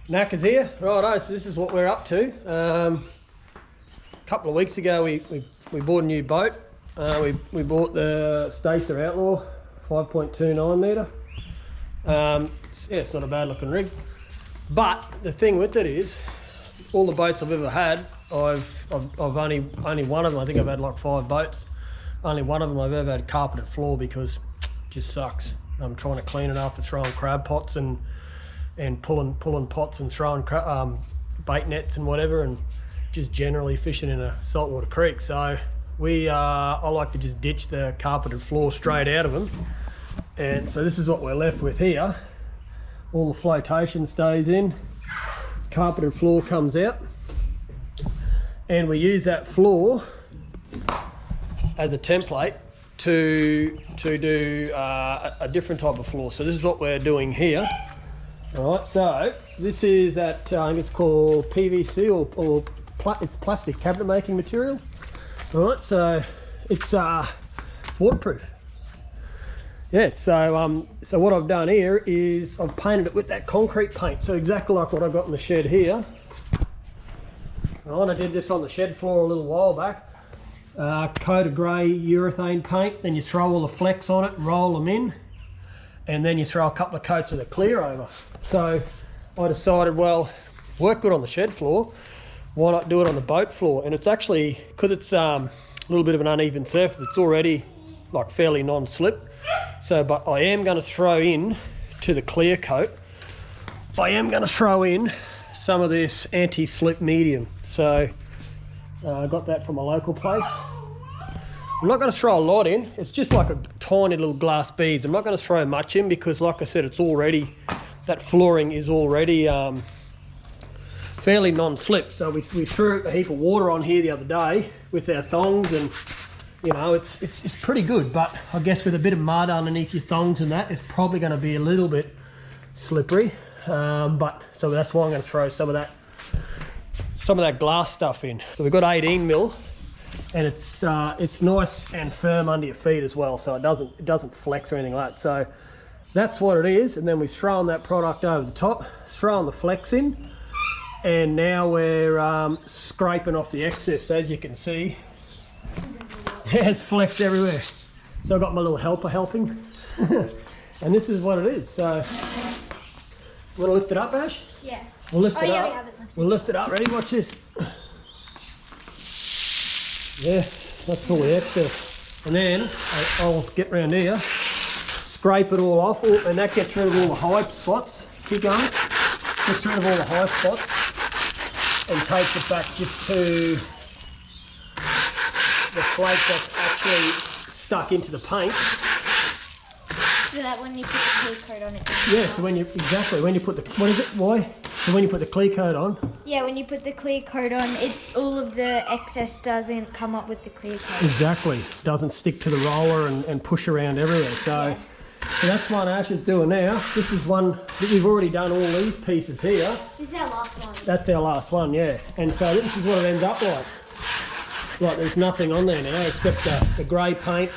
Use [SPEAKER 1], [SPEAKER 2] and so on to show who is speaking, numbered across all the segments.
[SPEAKER 1] Knackers here. Righto, so this is what we're up to. A couple of weeks ago we bought a new boat. We bought the Stacer Outlaw 5.29 metre. Yeah, it's not a bad looking rig. But the thing with it is, all the boats I've ever had, I've only one of them, I think I've had like 5 boats. Only one of them I've ever had carpeted floor because it just sucks. I'm trying to clean it after throwing crab pots and pulling pots and throwing bait nets and whatever, and just generally fishing in a saltwater creek. So I like to just ditch the carpeted floor straight out of them, and so this is what we're left with here. All the flotation stays in, carpeted floor comes out, and we use that floor as a template to do a different type of floor. So this is what we're doing here. All right, so this is at, I think it's called PVC or it's plastic cabinet making material. All right, so it's waterproof. Yeah, so what I've done here is I've painted it with that concrete paint. So exactly like what I got in the shed here. All right, I did this on the shed floor a little while back. Coat of grey urethane paint, then you throw all the flecks on it, roll them in, and then you throw a couple of coats of the clear over. So I decided, well, work good on the shed floor, why not do it on the boat floor? And it's actually, because it's a little bit of an uneven surface, it's already like fairly non-slip. So, but I am going to throw in to the clear coat, I am going to throw in some of this anti-slip medium. So I got that from a local place. I'm not going to throw a lot in, it's just like a tiny little glass beads. I'm not going to throw much in because, like I said, it's already, that flooring is already fairly non-slip. So we threw a heap of water on here the other day with our thongs, and you know, it's pretty good, but I guess with a bit of mud underneath your thongs and that, it's probably going to be a little bit slippery. But so that's why I'm going to throw some of that glass stuff in. So we've got 18 mil, and it's nice and firm under your feet as well, so it doesn't flex or anything like that. So that's what it is, and then we've thrown that product over the top, thrown the flex in, and now we're scraping off the excess. As you can see, there's flex everywhere. So I've got my little helper helping, and this is what it is. So you want to lift it up, Ash?
[SPEAKER 2] Yeah.
[SPEAKER 1] We'll lift it
[SPEAKER 2] We
[SPEAKER 1] up.
[SPEAKER 2] haven't lifted.
[SPEAKER 1] We'll lift it up. Ready? Watch this. Yes, that's all the excess. And then I'll get round here, scrape it all off, and that gets rid of all the high spots. Keep going. Gets rid of all the high spots and takes it back just to the flake that's actually stuck into the paint.
[SPEAKER 2] So that when you put the clear coat on it.
[SPEAKER 1] Yeah, so when you put the, what is it? Why? So when you put the clear coat on.
[SPEAKER 2] Yeah, when you put the clear coat on, all of the excess doesn't come up with the clear coat.
[SPEAKER 1] Exactly. Doesn't stick to the roller and push around everywhere. So,
[SPEAKER 2] yeah.
[SPEAKER 1] So that's one Ash is doing now. This is one that we've already done all these pieces here.
[SPEAKER 2] This is our last one.
[SPEAKER 1] That's our last one, yeah. And so this is what it ends up like. Like there's nothing on there now except the grey paint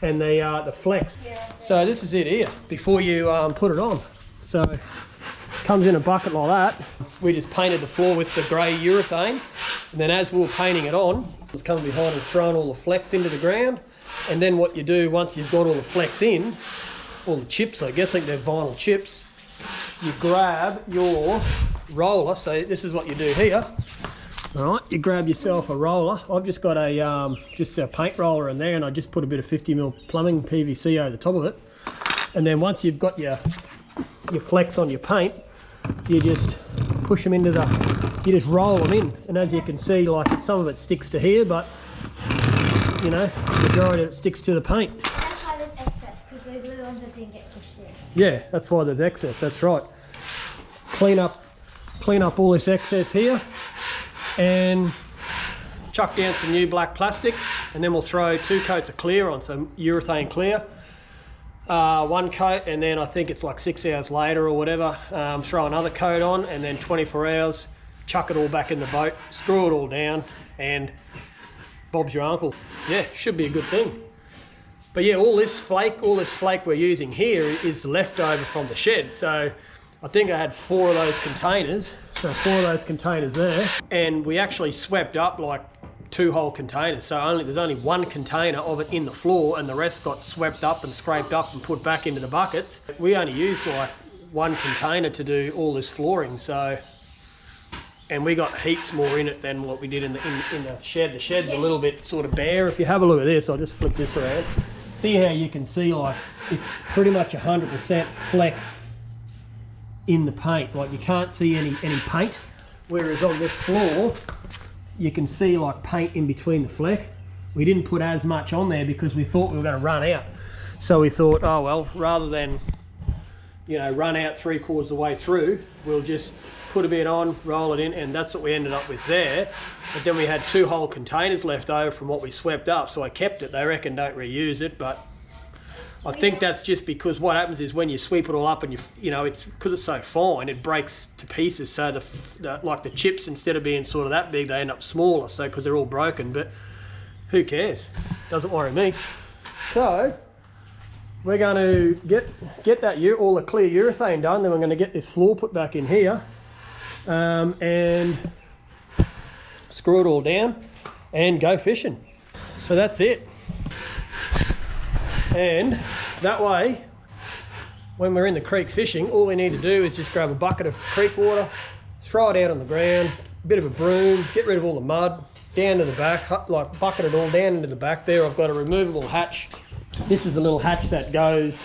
[SPEAKER 1] and the flex.
[SPEAKER 2] Yeah.
[SPEAKER 1] So this is it here before you put it on. So it comes in a bucket like that. We just painted the floor with the grey urethane, and then as we were painting it on, it's coming behind and throwing all the flex into the ground. And then what you do once you've got all the flex in, all the chips, I guess, I think they're vinyl chips, you grab your roller. So this is what you do here. All right, you grab yourself a roller. I've just got just a paint roller in there, and I just put a bit of 50mm plumbing PVC over the top of it. And then once you've got your flex on your paint, you just push them into you just roll them in. And as you can see, like some of it sticks to here, but you know, the majority of it sticks to the paint.
[SPEAKER 2] That's why there's excess, because those are the ones that didn't get pushed through.
[SPEAKER 1] Yeah, that's why there's excess, that's right. Clean up all this excess here, and chuck down some new black plastic, and then we'll throw 2 coats of clear on, so urethane clear. 1 coat, and then I think it's like 6 hours later or whatever, throw another coat on, and then 24 hours, chuck it all back in the boat, screw it all down, and Bob's your uncle. Yeah, should be a good thing. But yeah, all this flake we're using here is leftover from the shed. So I think I had 4 of those containers, so 4 of those containers there, and we actually swept up like 2 whole containers, so there's only 1 container of it in the floor, and the rest got swept up and scraped up and put back into the buckets. We only used like 1 container to do all this flooring, so, and we got heaps more in it than what we did in the shed. The shed's a little bit sort of bare. If you have a look at this, I'll just flip this around. See how you can see like it's pretty much 100% fleck in the paint. Like you can't see any paint, whereas on this floor you can see like paint in between the fleck. We didn't put as much on there because we thought we were going to run out. So we thought, oh well, rather than, you know, run out 3/4 of the way through, we'll just put a bit on, roll it in, and that's what we ended up with there. But then we had 2 whole containers left over from what we swept up, so I kept it. They reckon don't reuse it, but I think that's just because what happens is when you sweep it all up and you know, it's because it's so fine, it breaks to pieces. So like the chips, instead of being sort of that big, they end up smaller. So because they're all broken, but who cares? Doesn't worry me. So we're going to get that all the clear urethane done. Then we're going to get this floor put back in here, and screw it all down and go fishing. So that's it. And that way, when we're in the creek fishing, all we need to do is just grab a bucket of creek water, throw it out on the ground, a bit of a broom, get rid of all the mud, down to the back, like bucket it all down into the back there. I've got a removable hatch. This is a little hatch that goes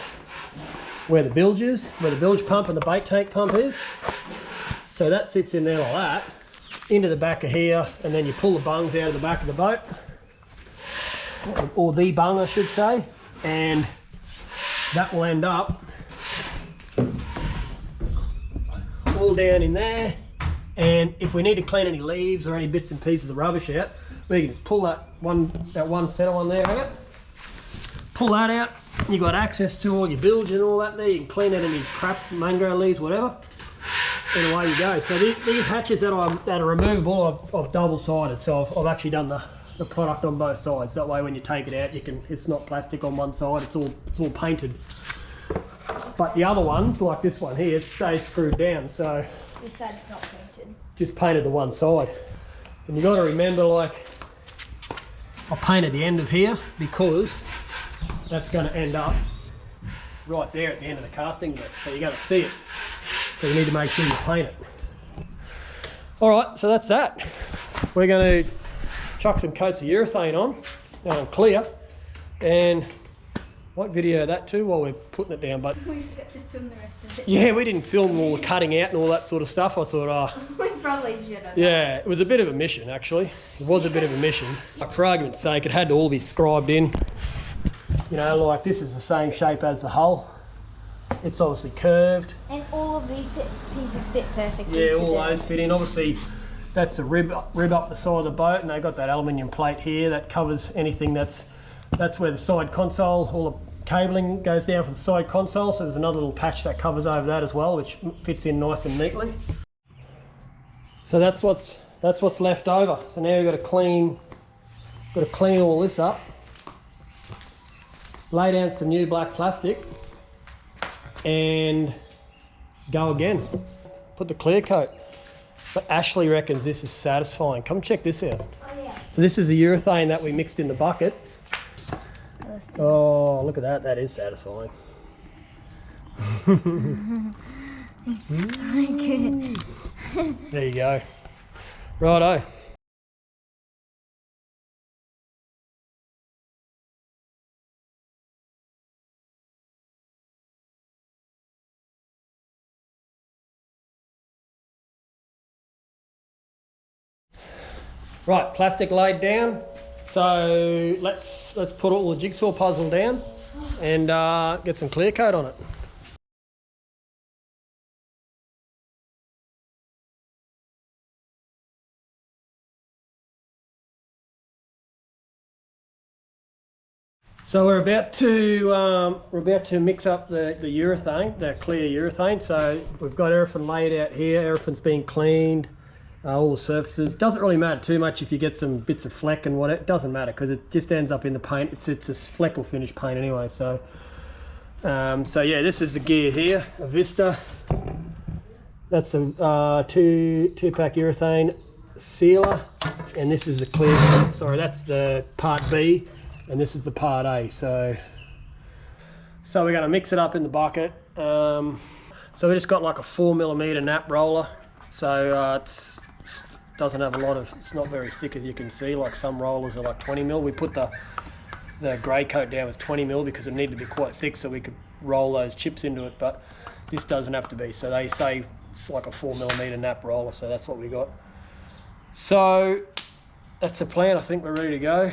[SPEAKER 1] where the bilge is, where the bilge pump and the bait tank pump is. So that sits in there like that, into the back of here, and then you pull the bungs out of the back of the boat, or the bung I should say, and that will end up all down in there. And if we need to clean any leaves or any bits and pieces of rubbish out, we can just pull that one center one there out, pull that out. You've got access to all your bilge and all that there. You can clean out any crap, mango leaves, whatever, and away you go. So these hatches that are removable, I've double-sided, so I've actually done the product on both sides. That way when you take it out, it's not plastic on one side, it's all painted. But the other ones, like this one here, it stays screwed down, so
[SPEAKER 2] This side's not painted.
[SPEAKER 1] just painted the one side. And you got to remember, like, I painted the end of here because that's going to end up right there at the end of the casting bit, so you got to see it. So you need to make sure you paint it. All right, so that's that. We're going to chuck some coats of urethane on, clear, and might video that too while we're putting it down. But
[SPEAKER 2] We forgot to film the rest of it.
[SPEAKER 1] yeah, we didn't film all the cutting out and all that sort of stuff. I thought,
[SPEAKER 2] We probably should have.
[SPEAKER 1] yeah, it was a bit of a mission actually. It was a bit of a mission. Like, for argument's sake, it had to all be scribed in. You know, like this is the same shape as the hull. It's obviously curved.
[SPEAKER 2] And all of these pieces fit perfectly.
[SPEAKER 1] Yeah,
[SPEAKER 2] to
[SPEAKER 1] all
[SPEAKER 2] the-
[SPEAKER 1] those fit in. Obviously, that's a rib up the side of the boat, and they've got that aluminium plate here that covers anything that's where the side console, all the cabling goes down for the side console. So there's another little patch that covers over that as well, which fits in nice and neatly. So that's what's left over. So now we've got to clean all this up, lay down some new black plastic, and go again. Put the clear coat. But Ashley reckons this is satisfying. Come check this out.
[SPEAKER 2] Oh yeah.
[SPEAKER 1] So this is the urethane that we mixed in the bucket. Oh, look at that. That is satisfying.
[SPEAKER 2] It's so good.
[SPEAKER 1] There you go. Righto. Right, plastic laid down. So let's put all the jigsaw puzzle down and get some clear coat on it. So we're about to mix up the urethane, the clear urethane. So we've got everything laid out here. Everything's been cleaned. All the surfaces. Doesn't really matter too much if you get some bits of fleck and what, it doesn't matter because it just ends up in the paint. It's a fleck or finish paint anyway. So so yeah, this is the gear here, a Vista. That's a two-pack urethane sealer, and this is the clear. Sorry, that's the part B, and this is the part A. So we're going to mix it up in the bucket. So we just got like a 4mm nap roller. So it's doesn't have a lot of. It's not very thick, as you can see. Like some rollers are like 20mm. We put the grey coat down with 20mm because it needed to be quite thick so we could roll those chips into it. But this doesn't have to be. So they say it's like a 4mm nap roller. So that's what we got. So that's the plan. I think we're ready to go.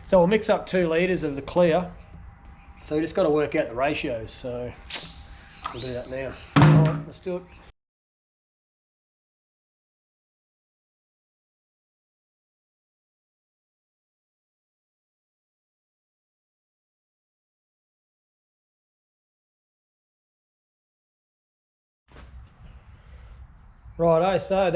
[SPEAKER 1] So we'll mix up 2 litres of the clear. So we just got to work out the ratios. So we'll do that now. All right, let's do it. Righto, so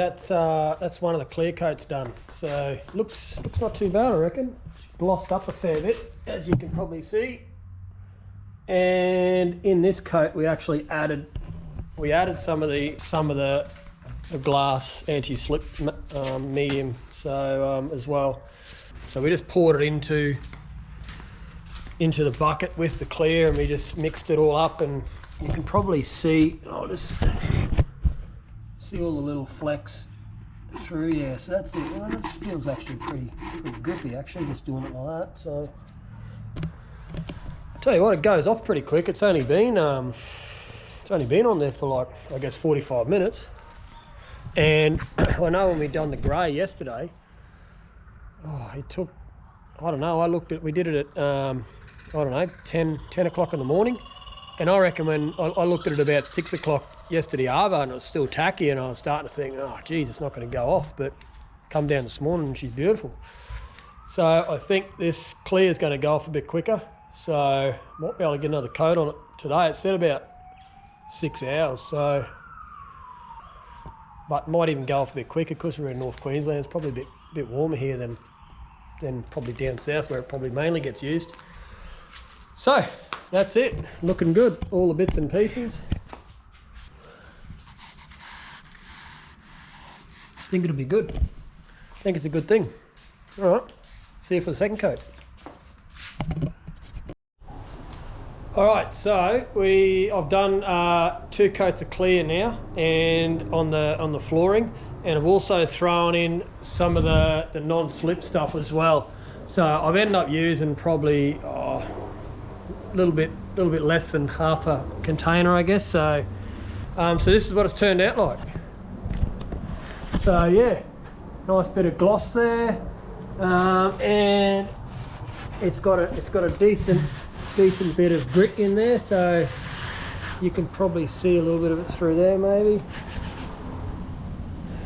[SPEAKER 1] that's one of the clear coats done. So looks not too bad, I reckon. It's glossed up a fair bit, as you can probably see. And in this coat, we actually added some of the glass anti-slip medium, so as well. So we just poured it into the bucket with the clear, and we just mixed it all up. And you can probably see. I'll just see all the little flecks through. Yeah, so that's it. Well, this feels actually pretty grippy, actually, just doing it like that. So I'll tell you what, it goes off pretty quick. It's only been on there for like, I guess, 45 minutes. And I know when we done the grey yesterday, it took, I don't know, we did it at I don't know, 10 o'clock in the morning, and I reckon when I looked at it about 6 o'clock yesterday arvo, and it was still tacky, and I was starting to think, oh geez, it's not going to go off. But come down this morning and she's beautiful. So I think this clear is going to go off a bit quicker, so might be able to get another coat on it today. It said about 6 hours, so, but might even go off a bit quicker because we're in North Queensland. It's probably a bit warmer here than probably down south, where it probably mainly gets used. So that's it, looking good, all the bits and pieces. I think it'll be good. I think it's a good thing. All right, see you for the second coat. All right, so I've done 2 coats of clear now, and on the flooring, and I've also thrown in some of the non-slip stuff as well. So I've ended up using probably a little bit less than half a container, I guess. So so this is what it's turned out like. So yeah, nice bit of gloss there, and it's got a decent bit of grit in there, so you can probably see a little bit of it through there maybe.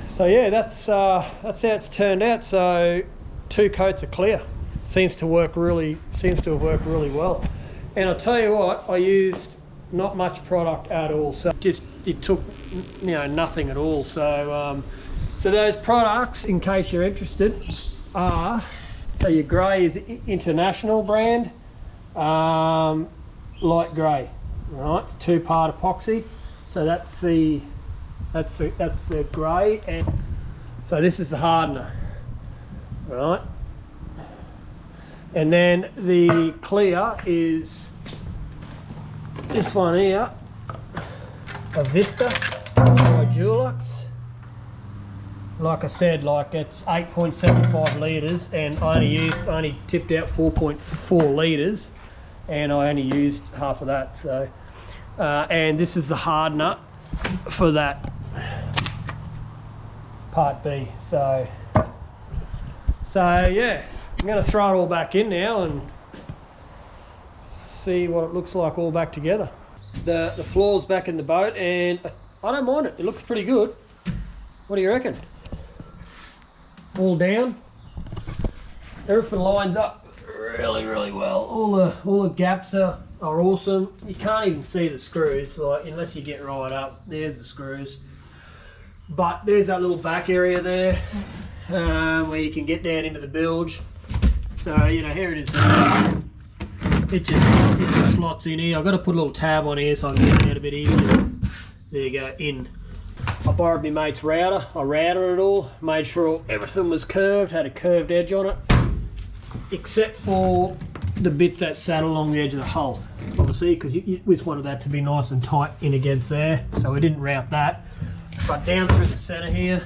[SPEAKER 1] So yeah, that's how it's turned out. So 2 coats of clear seems to have worked really well. And I'll tell you what, I used not much product at all, so it took nothing at all. So so those products, in case you're interested, are, so your grey is International brand, light grey, right? It's 2-part epoxy, so that's the grey, and so this is the hardener, right? And then the clear is this one here, a Vista by Dulux. Like I said, like it's 8.75 litres, and I only tipped out 4.4 litres, and I only used half of that. So and this is the hardener for that part B. So yeah, I'm going to throw it all back in now and see what it looks like all back together. The floor's back in the boat, and I don't mind it. It looks pretty good. What do you reckon? All down, everything lines up really well. All the gaps are awesome. You can't even see the screws, like, unless you get right up. There's the screws, but there's that little back area there where you can get down into the bilge. So here it is. It just slots in here. I've got to put a little tab on here so I can get it out a bit easier. There you go, in. I borrowed my mate's router. I routed it all, made sure everything was curved, had a curved edge on it, except for the bits that sat along the edge of the hull, obviously, because we just wanted that to be nice and tight in against there, so we didn't route that. But down through the center here,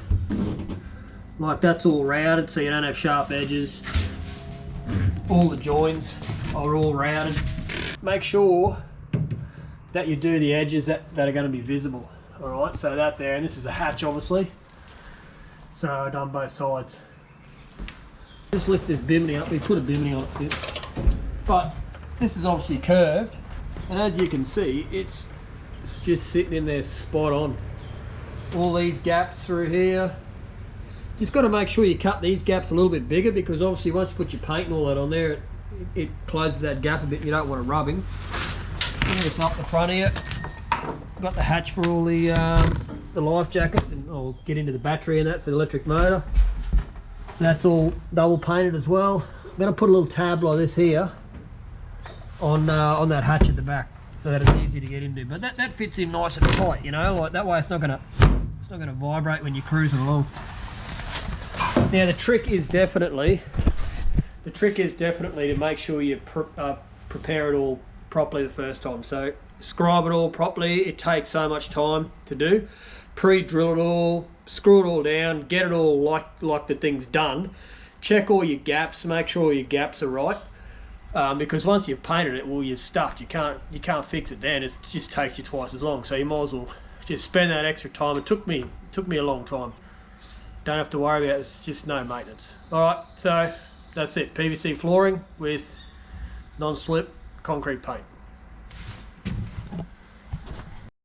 [SPEAKER 1] like that's all routed, so you don't have sharp edges. All the joins are all routed. Make sure that you do the edges that are going to be visible. Alright, so that there, and this is a hatch obviously, so I've done both sides. Just lift this bimini up, we put a bimini on it since, but this is obviously curved, and as you can see, it's just sitting in there spot on. All these gaps through here, just got to make sure you cut these gaps a little bit bigger, because obviously once you put your paint and all that on there, it closes that gap a bit, you don't want it rubbing. Bring this up the front here. Got the hatch for all the life jackets, and I'll get into the battery and that for the electric motor. That's all double painted as well. I'm going to put a little tab like this here on that hatch at the back, so that it's easy to get into. But that fits in nice and tight, you know, like that way it's not going to vibrate when you're cruising along. Now the trick is definitely to make sure you prepare it all properly the first time. So scribe it all properly. It takes so much time to do. Pre-drill it all, screw it all down, get it all like the thing's done. Check all your gaps, make sure your gaps are right. Because once you've painted it, well, you're stuffed. You can't fix it then. It just takes you twice as long. So you might as well just spend that extra time. It took me a long time. Don't have to worry about it. It's just no maintenance. All right, so that's it. PVC flooring with non-slip concrete paint.